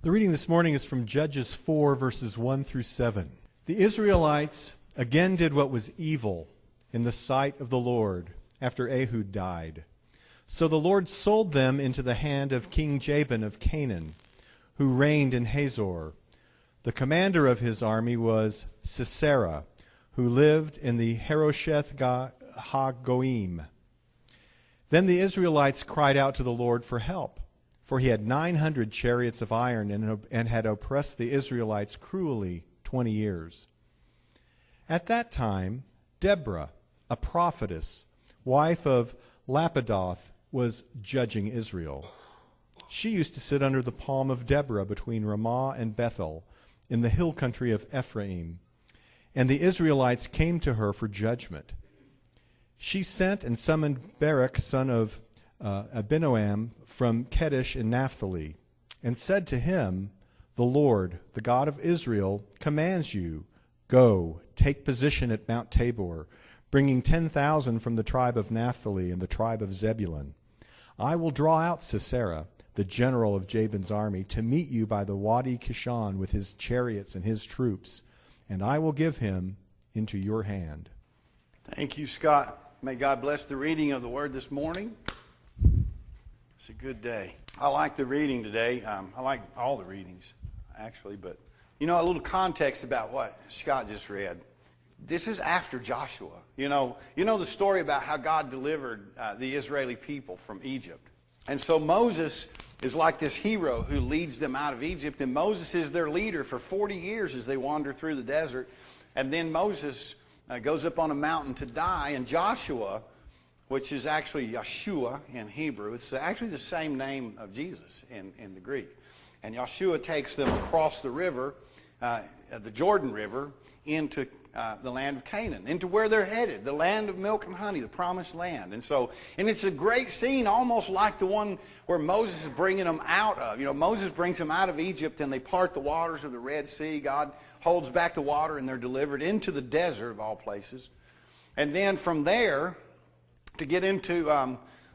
The reading this morning is from Judges 4, verses 1 through 7. The Israelites again did what was evil in the sight of the Lord after Ehud died. So the Lord sold them into the hand of King Jabin of Canaan, who reigned in Hazor. The commander of his army was Sisera, who lived in the Harosheth HaGoim. Then the Israelites cried out to the Lord for help, for he had 900 chariots of iron and had oppressed the Israelites cruelly 20 years. At that time, Deborah, a prophetess, wife of Lapidoth, was judging Israel. She used to sit under the palm of Deborah between Ramah and Bethel in the hill country of Ephraim, and the Israelites came to her for judgment. She sent and summoned Barak, son of Abinoam, from Kedesh in Naphtali, and said to him, "The Lord, the God of Israel, commands you, go, take position at Mount Tabor, bringing 10,000 from the tribe of Naphtali and the tribe of Zebulun. I will draw out Sisera, the general of Jabin's army, to meet you by the Wadi Kishon with his chariots and his troops, and I will give him into your hand." Thank you, Scott. May God bless the reading of the Word this morning. It's a good day. I like the reading today. I like all the readings, actually, but a little context about what Scott just read. This is after Joshua. You know the story about how God delivered the Israeli people from Egypt. And so Moses is like this hero who leads them out of Egypt, and Moses is their leader for 40 years as they wander through the desert. And then Moses goes up on a mountain to die, and Joshua, which is actually Yeshua in Hebrew, it's actually the same name of Jesus in the Greek. And Yeshua takes them across the river, the Jordan River, into the land of Canaan, into where they're headed, the land of milk and honey, the promised land. And it's a great scene, almost like the one where Moses is bringing them out of. Moses brings them out of Egypt, and they part the waters of the Red Sea. God holds back the water, and they're delivered into the desert of all places. And then from there, to get into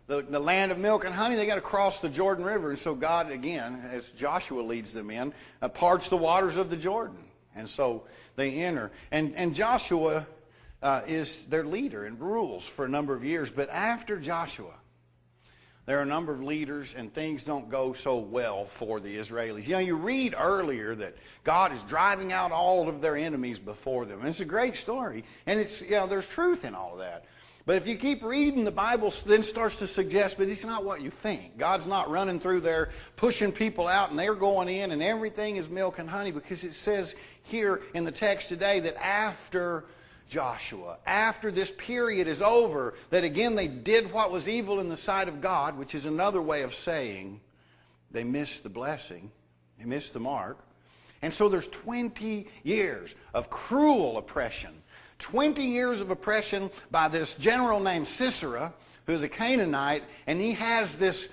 the land of milk and honey, they got to cross the Jordan River. And so God, again, as Joshua leads them in, parts the waters of the Jordan. And so they enter. And Joshua is their leader and rules for a number of years. But after Joshua, there are a number of leaders, and things don't go so well for the Israelis. You read earlier that God is driving out all of their enemies before them. And it's a great story. And it's there's truth in all of that. But if you keep reading, the Bible then starts to suggest, but it's not what you think. God's not running through there, pushing people out, and they're going in, and everything is milk and honey, because it says here in the text today that after Joshua, after this period is over, that again they did what was evil in the sight of God, which is another way of saying they missed the blessing, they missed the mark. And so there's 20 years of cruel oppression. 20 years of oppression by this general named Sisera, who's a Canaanite, and he has this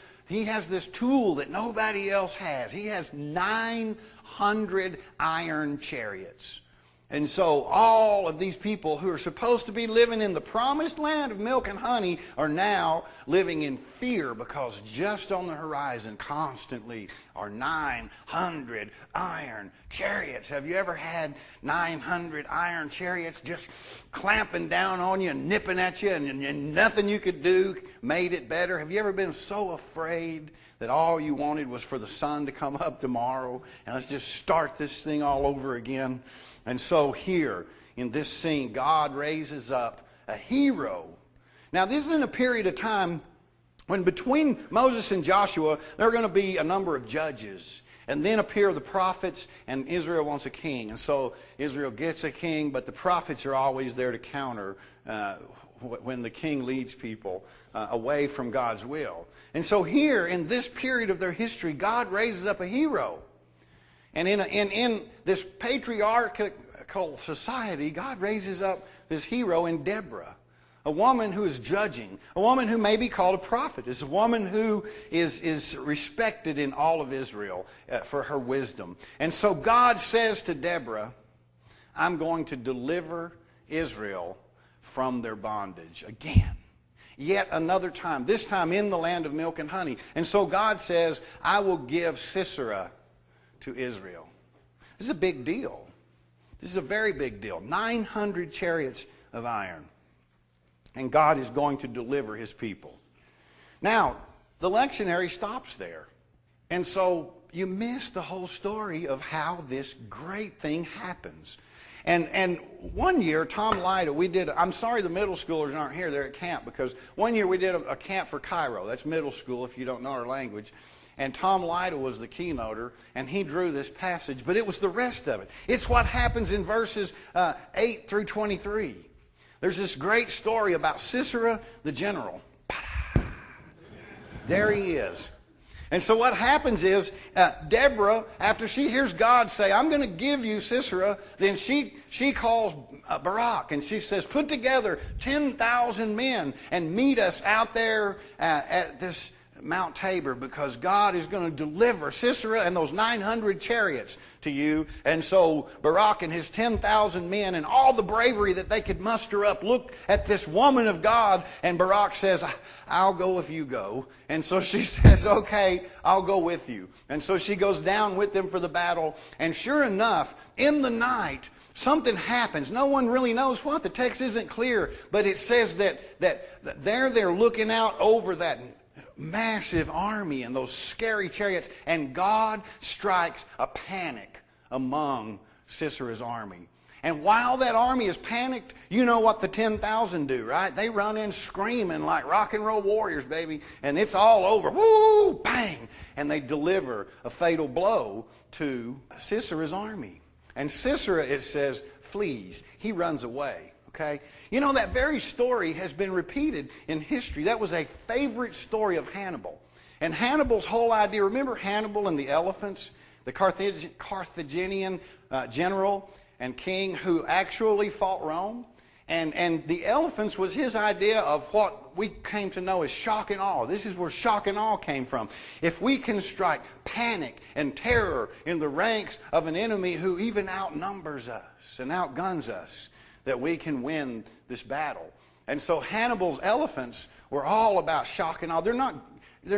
tool that nobody else has. He has 900 iron chariots. And so all of these people who are supposed to be living in the promised land of milk and honey are now living in fear, because just on the horizon constantly are 900 iron chariots. Have you ever had 900 iron chariots just clamping down on you and nipping at you, and nothing you could do made it better? Have you ever been so afraid that all you wanted was for the sun to come up tomorrow and let's just start this thing all over again? And so here, in this scene, God raises up a hero. Now, this is in a period of time when between Moses and Joshua, there are going to be a number of judges. And then appear the prophets, and Israel wants a king. And so Israel gets a king, but the prophets are always there to counter when the king leads people away from God's will. And so here, in this period of their history, God raises up a hero. And in this patriarchal society, God raises up this hero in Deborah, a woman who is judging, a woman who may be called a prophetess, a woman who is respected in all of Israel for her wisdom. And so God says to Deborah, I'm going to deliver Israel from their bondage again. Yet another time, this time in the land of milk and honey. And so God says, I will give Sisera to Israel. This is a big deal. This is a very big deal. 900 chariots of iron. And God is going to deliver his people. Now, the lectionary stops there. And so you miss the whole story of how this great thing happens. And one year, Tom Lyda, I'm sorry the middle schoolers aren't here, they're at camp, because one year we did a camp for Cairo. That's middle school if you don't know our language. And Tom Lyda was the keynoter, and he drew this passage, but it was the rest of it. It's what happens in verses 8 through 23. There's this great story about Sisera the general. There he is. And so what happens is, Deborah, after she hears God say, I'm going to give you Sisera, then she calls Barak, and she says, put together 10,000 men and meet us out there at this Mount Tabor, because God is going to deliver Sisera and those 900 chariots to you. And so Barak and his 10,000 men and all the bravery that they could muster up look at this woman of God, and Barak says, I'll go if you go. And so she says, okay, I'll go with you. And so she goes down with them for the battle, and sure enough, in the night, something happens. No one really knows what. The text isn't clear, but it says that they're looking out over that massive army and those scary chariots, and God strikes a panic among Sisera's army. And while that army is panicked, you know what the 10,000 do, right? They run in screaming like rock and roll warriors, baby, and it's all over. Woo! Bang! And they deliver a fatal blow to Sisera's army. And Sisera, it says, flees. He runs away. Okay? You know, that very story has been repeated in history. That was a favorite story of Hannibal. And Hannibal's whole idea, remember Hannibal and the elephants? The Carthaginian general and king who actually fought Rome? And the elephants was his idea of what we came to know as shock and awe. This is where shock and awe came from. If we can strike panic and terror in the ranks of an enemy who even outnumbers us and outguns us, that we can win this battle. And so Hannibal's elephants were all about shock and awe. They're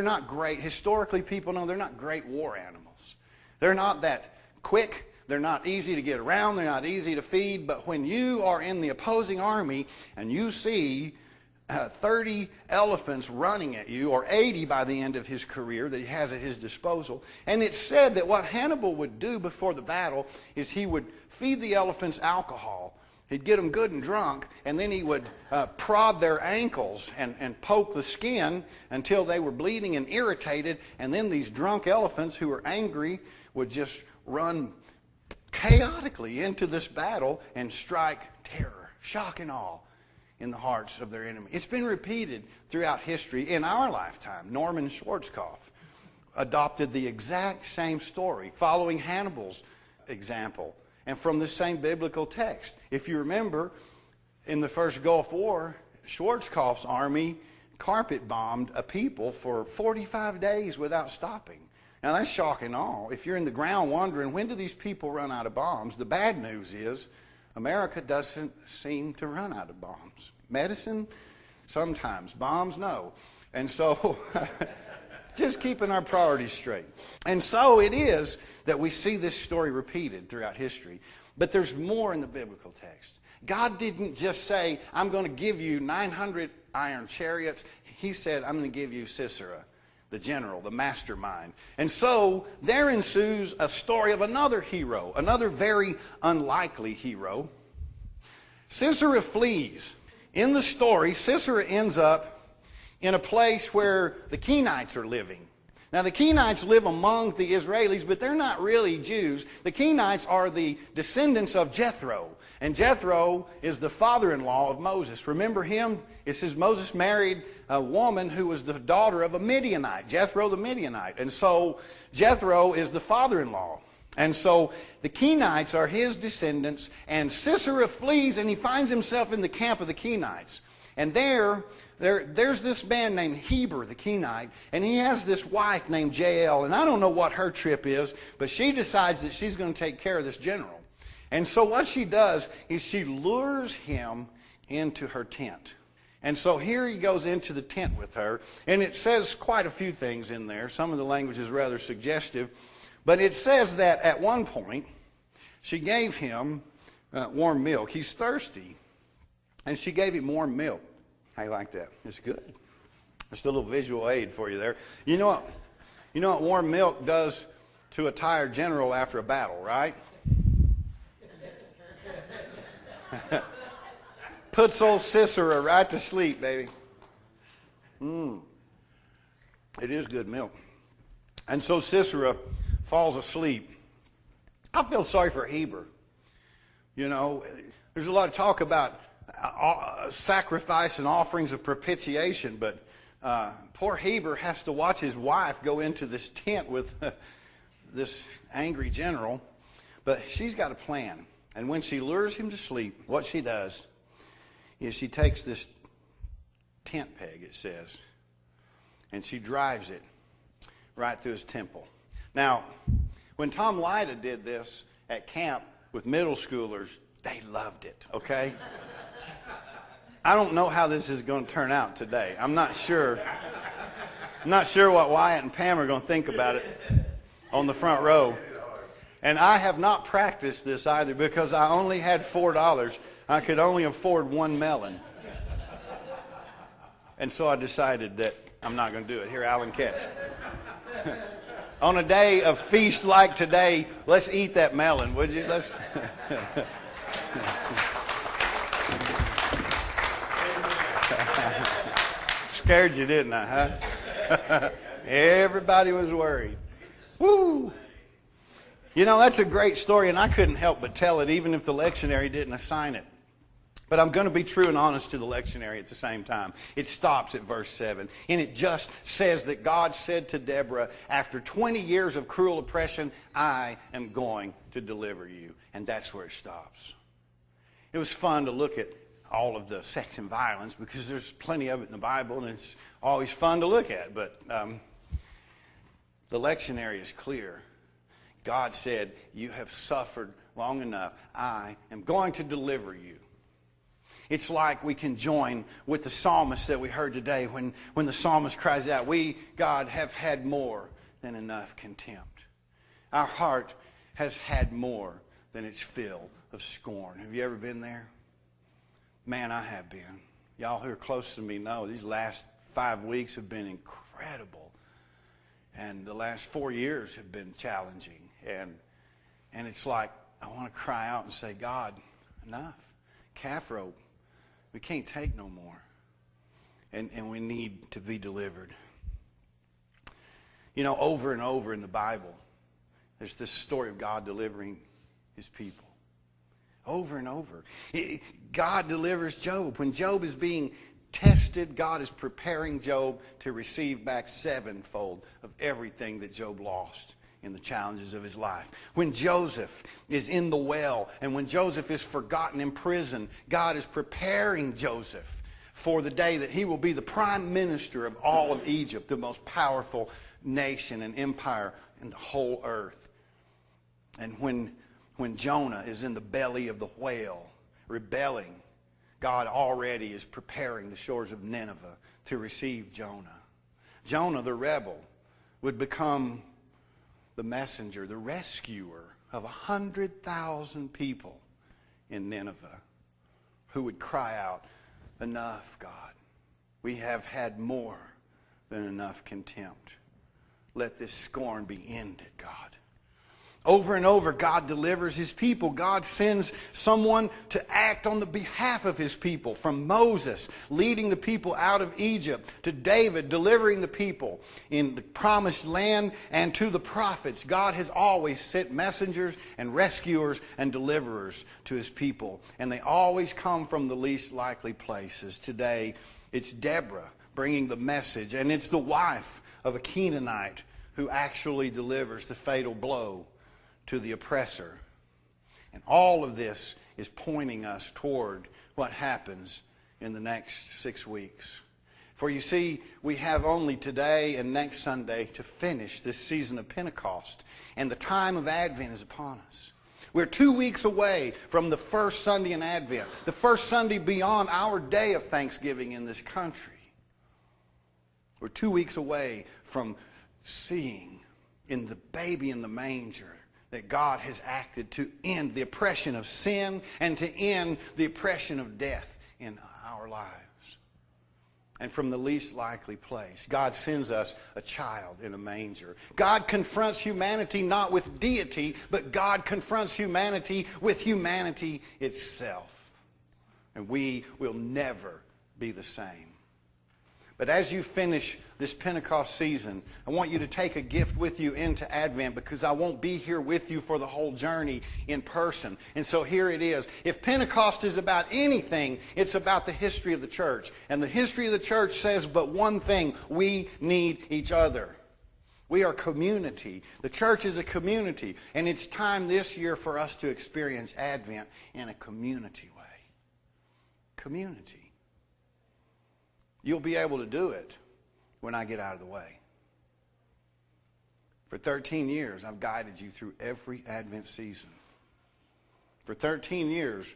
not great. Historically, people know they're not great war animals. They're not that quick. They're not easy to get around. They're not easy to feed. But when you are in the opposing army and you see 30 elephants running at you, or 80 by the end of his career that he has at his disposal. And it's said that what Hannibal would do before the battle is he would feed the elephants alcohol. He'd get them good and drunk, and then he would prod their ankles and poke the skin until they were bleeding and irritated. And then these drunk elephants who were angry would just run chaotically into this battle and strike terror, shock and awe in the hearts of their enemy. It's been repeated throughout history. In our lifetime, Norman Schwarzkopf adopted the exact same story, following Hannibal's example. And from the same biblical text. If you remember, in the first Gulf War, Schwarzkopf's army carpet bombed a people for 45 days without stopping. Now that's shock and awe. If you're in the ground wondering, when do these people run out of bombs? The bad news is, America doesn't seem to run out of bombs. Medicine? Sometimes. Bombs? No. And so... just keeping our priorities straight. And so it is that we see this story repeated throughout history. But there's more in the biblical text. God didn't just say, I'm going to give you 900 iron chariots. He said, I'm going to give you Sisera, the general, the mastermind. And so there ensues a story of another hero, another very unlikely hero. Sisera flees. In the story, Sisera ends up in a place where the Kenites are living. Now, the Kenites live among the Israelis, but they're not really Jews. The Kenites are the descendants of Jethro. And Jethro is the father-in-law of Moses. Remember him? It says Moses married a woman who was the daughter of a Midianite, Jethro the Midianite. And so Jethro is the father-in-law. And so the Kenites are his descendants, and Sisera flees, and he finds himself in the camp of the Kenites. And there's this man named Heber, the Kenite, and he has this wife named Jael. And I don't know what her trip is, but she decides that she's going to take care of this general. And so what she does is she lures him into her tent. And so here he goes into the tent with her, and it says quite a few things in there. Some of the language is rather suggestive. But it says that at one point, she gave him warm milk. He's thirsty, and she gave him warm milk. How you like that? It's good. Just a little visual aid for you there. You know what warm milk does to a tired general after a battle, right? Puts old Sisera right to sleep, baby. It is good milk. And so Sisera falls asleep. I feel sorry for Heber. You know, there's a lot of talk about sacrifice and offerings of propitiation, but poor Heber has to watch his wife go into this tent with this angry general. But she's got a plan. And when she lures him to sleep, what she does is she takes this tent peg, it says, and she drives it right through his temple. Now, when Tom Lyda did this at camp with middle schoolers, they loved it, okay? I don't know how this is going to turn out today. I'm not sure. I'm not sure what Wyatt and Pam are going to think about it on the front row. And I have not practiced this either because I only had $4. I could only afford one melon. And so I decided that I'm not going to do it. Here, Alan, catch. On a day of feast like today, let's eat that melon, would you? Let's. Scared you, didn't I, huh? Everybody was worried. Woo! You know, that's a great story, and I couldn't help but tell it, even if the lectionary didn't assign it. But I'm going to be true and honest to the lectionary at the same time. It stops at verse 7, and it just says that God said to Deborah, after 20 years of cruel oppression, I am going to deliver you. And that's where it stops. It was fun to look at all of the sex and violence because there's plenty of it in the Bible, and it's always fun to look at. But the lectionary is clear. God said, you have suffered long enough. I am going to deliver you. It's like we can join with the psalmist that we heard today when the psalmist cries out, we, God, have had more than enough contempt. Our heart has had more than its fill of scorn. Have you ever been there? Man, I have been. Y'all who are close to me know these last 5 weeks have been incredible. And the last 4 years have been challenging. And it's like I want to cry out and say, God, enough. Calf rope. We can't take no more. And we need to be delivered. You know, over and over in the Bible, there's this story of God delivering his people. Over and over. God delivers Job. When Job is being tested, God is preparing Job to receive back sevenfold of everything that Job lost in the challenges of his life. When Joseph is in the well and when Joseph is forgotten in prison, God is preparing Joseph for the day that he will be the prime minister of all of Egypt, the most powerful nation and empire in the whole earth. And when Jonah is in the belly of the whale, rebelling, God already is preparing the shores of Nineveh to receive Jonah. Jonah, the rebel, would become the messenger, the rescuer of 100,000 people in Nineveh who would cry out, enough, God. We have had more than enough contempt. Let this scorn be ended, God. Over and over, God delivers his people. God sends someone to act on the behalf of his people. From Moses, leading the people out of Egypt, to David, delivering the people in the promised land, and to the prophets. God has always sent messengers and rescuers and deliverers to his people. And they always come from the least likely places. Today, it's Deborah bringing the message. And it's the wife of a Canaanite who actually delivers the fatal blow to the oppressor. And all of this is pointing us toward what happens in the next 6 weeks. For you see, we have only today and next Sunday to finish this season of Pentecost. And the time of Advent is upon us. We're 2 weeks away from the first Sunday in Advent. The first Sunday beyond our day of Thanksgiving in this country. We're 2 weeks away from seeing in the baby in the manger that God has acted to end the oppression of sin and to end the oppression of death in our lives. And from the least likely place, God sends us a child in a manger. God confronts humanity not with deity, but God confronts humanity with humanity itself. And we will never be the same. But as you finish this Pentecost season, I want you to take a gift with you into Advent, because I won't be here with you for the whole journey in person. And so here it is. If Pentecost is about anything, it's about the history of the church. And the history of the church says but one thing: we need each other. We are community. The church is a community. And it's time this year for us to experience Advent in a community way. Community. You'll be able to do it when I get out of the way. For 13 years, I've guided you through every Advent season. For 13 years,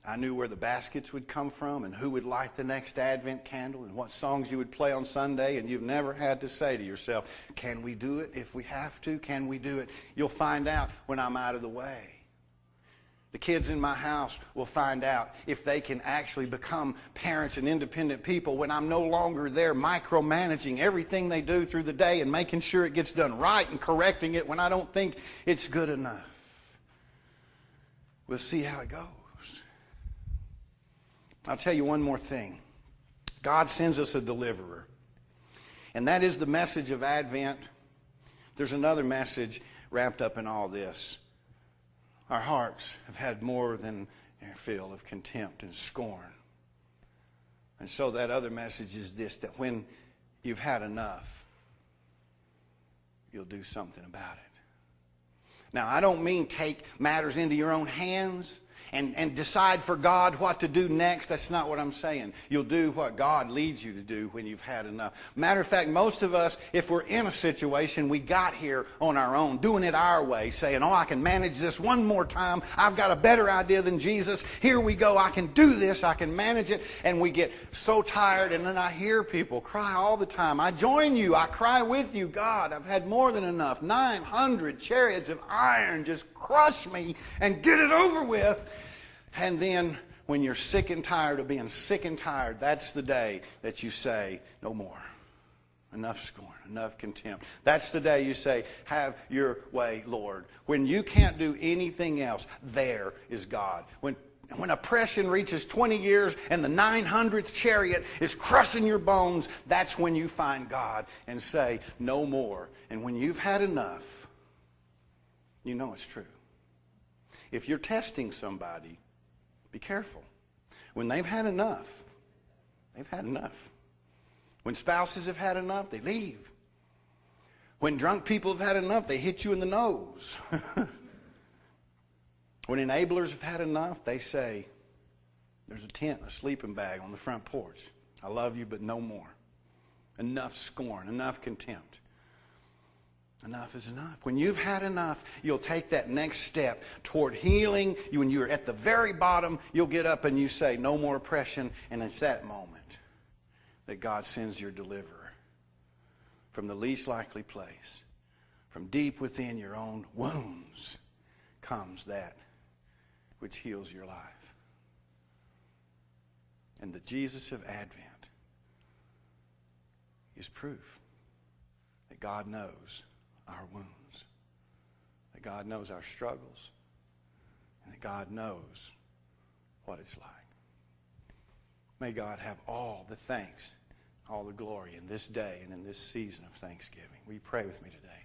I knew where the baskets would come from and who would light the next Advent candle and what songs you would play on Sunday, and you've never had to say to yourself, can we do it if we have to? Can we do it? You'll find out when I'm out of the way. The kids in my house will find out if they can actually become parents and independent people when I'm no longer there micromanaging everything they do through the day and making sure it gets done right and correcting it when I don't think it's good enough. We'll see how it goes. I'll tell you one more thing. God sends us a deliverer. And that is the message of Advent. There's another message wrapped up in all this. Our hearts have had more than their fill of contempt and scorn. And so that other message is this: that when you've had enough, you'll do something about it. Now, I don't mean take matters into your own hands and decide for God what to do next. That's not what I'm saying. You'll do what God leads you to do when you've had enough. Matter of fact, most of us, if we're in a situation, we got here on our own, doing it our way, saying, I can manage this one more time. I've got a better idea than Jesus. Here we go. I can do this. I can manage it. And we get so tired, and then I hear people cry all the time. I join you. I cry with you. God, I've had more than enough. 900 chariots of iron, just crush me and get it over with. And then when you're sick and tired of being sick and tired, that's the day that you say, no more. Enough scorn, enough contempt. That's the day you say, have your way, Lord. When you can't do anything else, there is God. When oppression reaches 20 years and the 900th chariot is crushing your bones, that's when you find God and say, no more. And when you've had enough, you know it's true. If you're testing somebody, be careful. When they've had enough, they've had enough. When spouses have had enough, they leave. When drunk people have had enough, they hit you in the nose. When enablers have had enough, they say, there's a tent and a sleeping bag on the front porch. I love you, but no more. Enough scorn, enough contempt. Enough is enough. When you've had enough, you'll take that next step toward healing. When you're at the very bottom, you'll get up and you say, no more oppression. And it's that moment that God sends your deliverer. From the least likely place, from deep within your own wounds, comes that which heals your life. And the Jesus of Advent is proof that God knows our wounds, that God knows our struggles, and that God knows what it's like. May God have all the thanks, all the glory in this day and in this season of Thanksgiving. Will you pray with me today?